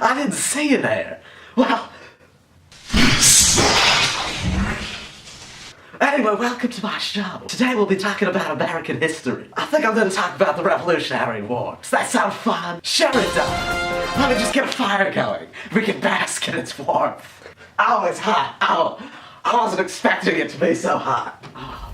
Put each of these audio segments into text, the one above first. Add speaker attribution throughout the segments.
Speaker 1: I didn't see you there. Well... Anyway, welcome to my show. Today we'll be talking about American history. I think I'm going to talk about the Revolutionary War. Does that sound fun? Sure it does. Let me just get a fire going. We can bask in its warmth. Oh, it's hot. Oh, I wasn't expecting it to be so hot. Oh.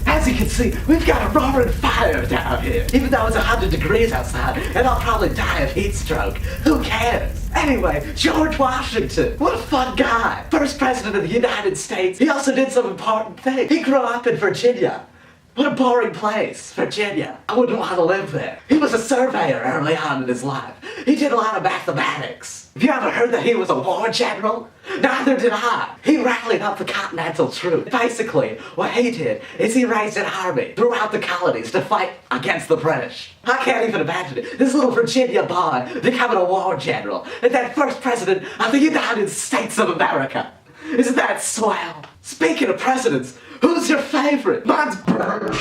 Speaker 1: As you can see, we've got a roaring fire down here. Even though it's 100 degrees outside, and I'll probably die of heat stroke. Who cares? Anyway, George Washington. What a fun guy. First president of the United States. He also did some important things. He grew up in Virginia. What a boring place, Virginia. I wouldn't want to live there. He was a surveyor early on in his life. He did a lot of mathematics. Have you ever heard that he was a war general? Neither did I. He rallied up the Continental troops. Basically, what he did is he raised an army throughout the colonies to fight against the British. I can't even imagine it. This little Virginia boy becoming a war general and then first president of the United States of America. Isn't that swell? Speaking of presidents, who's your favorite? Mine's Benedict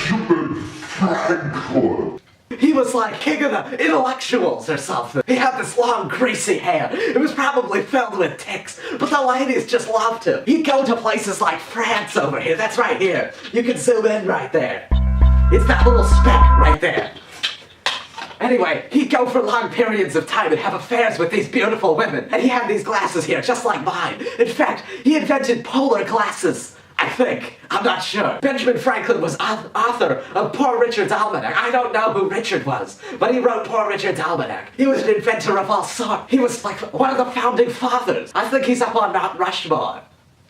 Speaker 1: Arnold. He was like king of the intellectuals or something. He had this long, greasy hair. It was probably filled with ticks, but the ladies just loved him. He'd go to places like France over here. That's right here. You can zoom in right there. It's that little speck right there. Anyway, he'd go for long periods of time and have affairs with these beautiful women. And he had these glasses here, just like mine. In fact, he invented polar glasses. I think. I'm not sure. Benjamin Franklin was author of Poor Richard's Almanac. I don't know who Richard was, but he wrote Poor Richard's Almanac. He was an inventor of all sorts. He was like one of the founding fathers. I think he's up on Mount Rushmore.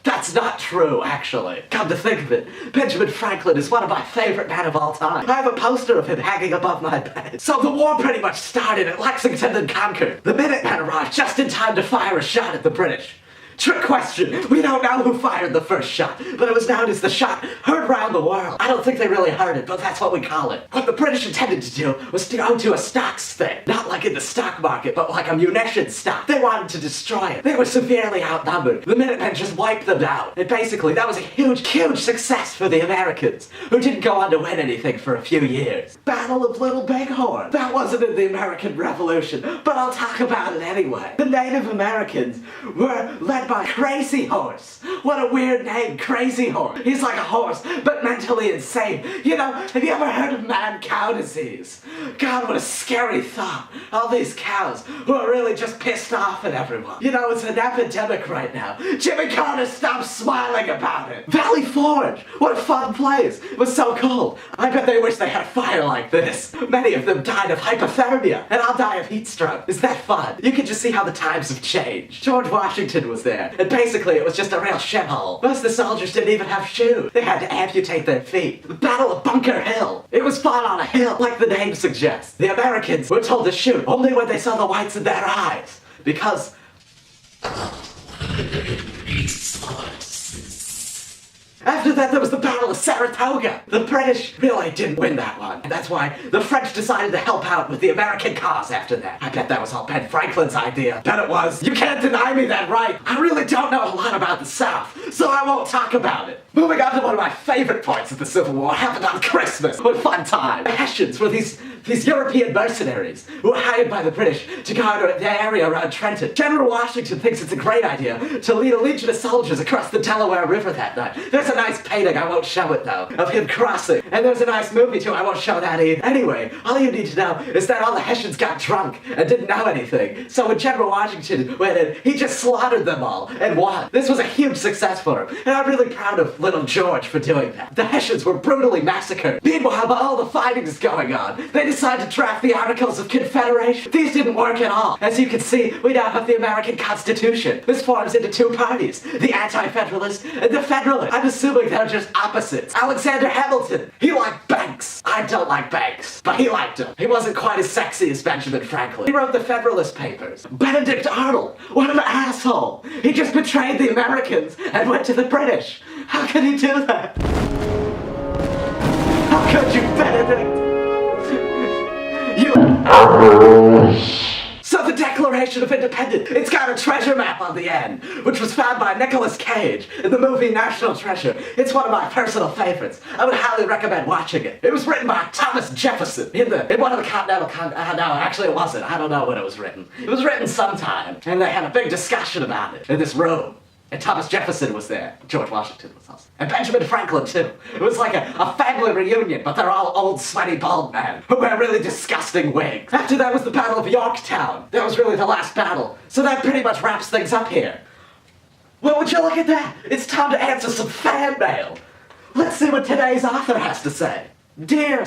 Speaker 1: That's not true, actually. Come to think of it, Benjamin Franklin is one of my favorite men of all time. I have a poster of him hanging above my bed. So the war pretty much started at Lexington and Concord. The Minutemen arrived just in time to fire a shot at the British. Trick question. We don't know who fired the first shot, but it was known as the shot heard around the world. I don't think they really heard it, but that's what we call it. What the British intended to do was to go to a stocks thing. Not like in the stock market, but like a munitions stock. They wanted to destroy it. They were severely outnumbered. The Minutemen just wiped them out. And basically, that was a huge, huge success for the Americans, who didn't go on to win anything for a few years. Battle of Little Bighorn. That wasn't in the American Revolution, but I'll talk about it anyway. The Native Americans were led by Crazy Horse. What a weird name, Crazy Horse. He's like a horse, but mentally insane. You know, have you ever heard of mad-cow disease? God, what a scary thought. All these cows who are really just pissed off at everyone. You know, it's an epidemic right now. Jimmy Carter, stop smiling about it. Valley Forge. What a fun place. It was so cold. I bet they wish they had fire like this. Many of them died of hypothermia, and I'll die of heat stroke. Is that fun? You can just see how the times have changed. George Washington was there. And basically, it was just a real shithole. Most of the soldiers didn't even have shoes. They had to amputate their feet. The Battle of Bunker Hill. It was fought on a hill, like the name suggests. The Americans were told to shoot only when they saw the whites in their eyes. Because... After that, there was the Battle of Saratoga. The British really didn't win that one. And that's why the French decided to help out with the American cause after that. I bet that was all Ben Franklin's idea. Bet it was. You can't deny me that right. I really don't know a lot about the South, so I won't talk about it. Moving on to one of my favorite parts of the Civil War happened on Christmas. What a fun time. The Hessians were these European mercenaries who were hired by the British to guard the area around Trenton. General Washington thinks it's a great idea to lead a legion of soldiers across the Delaware River that night. There's a nice painting, I won't show it though, of him crossing. And there's a nice movie too, I won't show that either. Anyway, all you need to know is that all the Hessians got drunk and didn't know anything. So when General Washington went in, he just slaughtered them all and won. This was a huge success for him, and I'm really proud of little George for doing that. The Hessians were brutally massacred. Meanwhile, while all the fighting is going on, they decided to draft the Articles of Confederation. These didn't work at all. As you can see, we now have the American Constitution. This forms into two parties, the Anti-Federalist and the Federalist. I'm assuming they're just opposites. Alexander Hamilton, he liked banks. I don't like banks, but he liked them. He wasn't quite as sexy as Benjamin Franklin. He wrote the Federalist Papers. Benedict Arnold, what an asshole. He just betrayed the Americans and went to the British. How could he do that? How could you, Benedict? So the Declaration Declaration of Independence. It's got a treasure map on the end, which was found by Nicolas Cage in the movie National Treasure. It's one of my personal favorites. I would highly recommend watching it. It was written by Thomas Jefferson in one of the Continental no, actually it wasn't. I don't know when it was written. It was written sometime, and they had a big discussion about it in this room. And Thomas Jefferson was there. George Washington was also. And Benjamin Franklin, too. It was like a family reunion, but they're all old, sweaty, bald men who wear really disgusting wigs. After that was the Battle of Yorktown. That was really the last battle. So that pretty much wraps things up here. Well, would you look at that? It's time to answer some fan mail. Let's see what today's author has to say. Dear...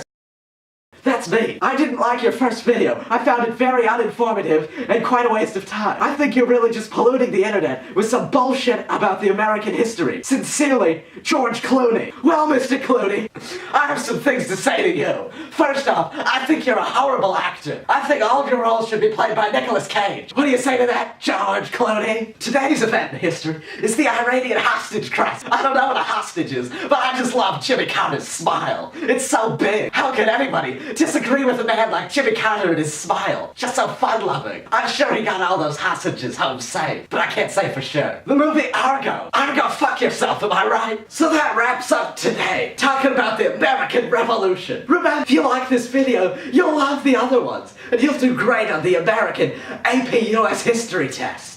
Speaker 1: That's me. I didn't like your first video. I found it very uninformative and quite a waste of time. I think you're really just polluting the internet with some bullshit about the American history. Sincerely, George Clooney. Well, Mr. Clooney, I have some things to say to you. First off, I think you're a horrible actor. I think all of your roles should be played by Nicolas Cage. What do you say to that, George Clooney? Today's event in history is the Iranian hostage crisis. I don't know what a hostage is, but I just love Jimmy Carter's smile. It's so big. How can anybody disagree with a man like Jimmy Carter and his smile? Just so fun-loving. I'm sure he got all those hostages home safe, but I can't say for sure. The movie Argo. Argo, fuck yourself, am I right? So that wraps up today, talking about the American Revolution. Remember, if you like this video, you'll love the other ones, and you'll do great on the American APUS history test.